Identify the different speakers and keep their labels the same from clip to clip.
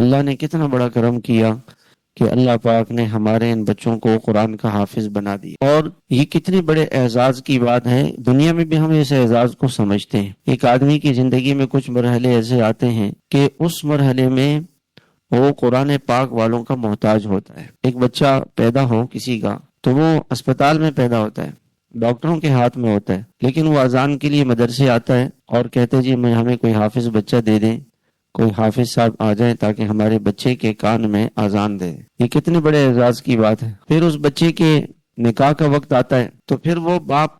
Speaker 1: اللہ نے کتنا بڑا کرم کیا کہ اللہ پاک نے ہمارے ان بچوں کو قرآن کا حافظ بنا دیا، اور یہ کتنے بڑے اعزاز کی بات ہے۔ دنیا میں بھی ہم اس اعزاز کو سمجھتے ہیں۔ ایک آدمی کی زندگی میں کچھ مرحلے ایسے آتے ہیں کہ اس مرحلے میں وہ قرآن پاک والوں کا محتاج ہوتا ہے۔ ایک بچہ پیدا ہو کسی کا تو وہ اسپتال میں پیدا ہوتا ہے، ڈاکٹروں کے ہاتھ میں ہوتا ہے، لیکن وہ اذان کے لیے مدرسے آتا ہے اور کہتے جی ہمیں کوئی حافظ بچہ دے دیں، کوئی حافظ صاحب آ جائیں تاکہ ہمارے بچے کے کان میں اذان دے۔ یہ کتنے بڑے اعزاز کی بات ہے۔ پھر اس بچے کے نکاح کا وقت آتا ہے تو پھر وہ باپ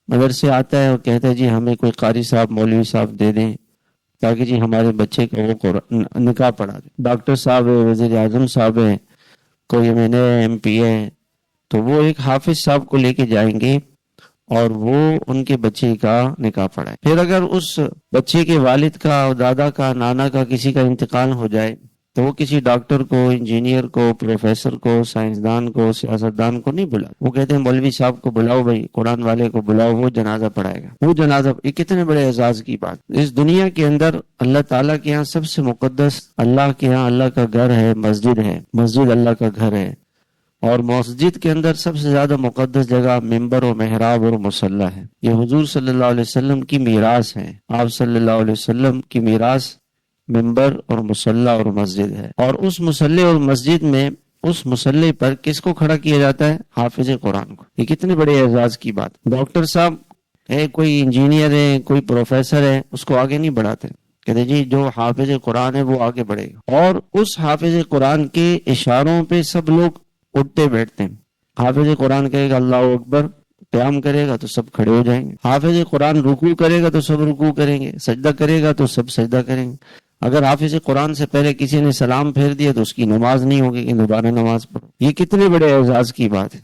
Speaker 1: مدرسے آتا ہے اور کہتا ہے جی ہمیں کوئی قاری صاحب مولوی صاحب دے دیں تاکہ جی ہمارے بچے کا وہ نکاح پڑھا دیں۔ ڈاکٹر صاحب ہے، وزیر اعظم صاحب ہے، کوئی ایم پی ہے، تو وہ ایک حافظ صاحب کو لے کے جائیں گے اور وہ ان کے بچے کا نکاح پڑھائے۔ پھر اگر اس بچے کے والد کا، دادا کا، نانا کا کسی کا انتقال ہو جائے تو وہ کسی ڈاکٹر کو، انجینئر کو، پروفیسر کو، سائنسدان کو، سیاستدان کو نہیں بلا، وہ کہتے ہیں مولوی صاحب کو بلاؤ، بھائی قرآن والے کو بلاؤ، وہ جنازہ پڑھائے گا۔ وہ جنازہ، یہ کتنے بڑے اعزاز کی بات۔ اس دنیا کے اندر اللہ تعالیٰ کے ہاں سب سے مقدس، اللہ کے ہاں اللہ کا گھر ہے، مسجد ہے، مسجد اللہ کا گھر ہے، اور مسجد کے اندر سب سے زیادہ مقدس جگہ ممبر و محراب اور مصلی ہے۔ یہ حضور صلی اللہ علیہ وسلم کی میراث ہے۔ آپ صلی اللہ علیہ وسلم کی میراث ممبر اور مصلی اور مسجد ہے، اور اس مصلی اور مسجد میں اس مصلی پر کس کو کھڑا کیا جاتا ہے؟ حافظ قرآن کو۔ یہ کتنے بڑے اعزاز کی بات۔ ڈاکٹر صاحب ہے، کوئی انجینئر ہے، کوئی پروفیسر ہے، اس کو آگے نہیں بڑھاتے، کہتے جی جو حافظ قرآن ہے وہ آگے بڑھے گا، اور اس حافظ قرآن کے اشاروں پہ سب لوگ اٹھتے بیٹھتے ہیں۔ حافظ قرآن کہے گا اللہ اکبر، قیام کرے گا تو سب کھڑے ہو جائیں گے۔ حافظ قرآن رکوع کرے گا تو سب رکوع کریں گے، سجدہ کرے گا تو سب سجدہ کریں گے۔ اگر حافظ قرآن سے پہلے کسی نے سلام پھیر دیا تو اس کی نماز نہیں ہوگی کہ دوبارہ نماز پڑھو۔ یہ کتنے بڑے اعزاز کی بات ہے۔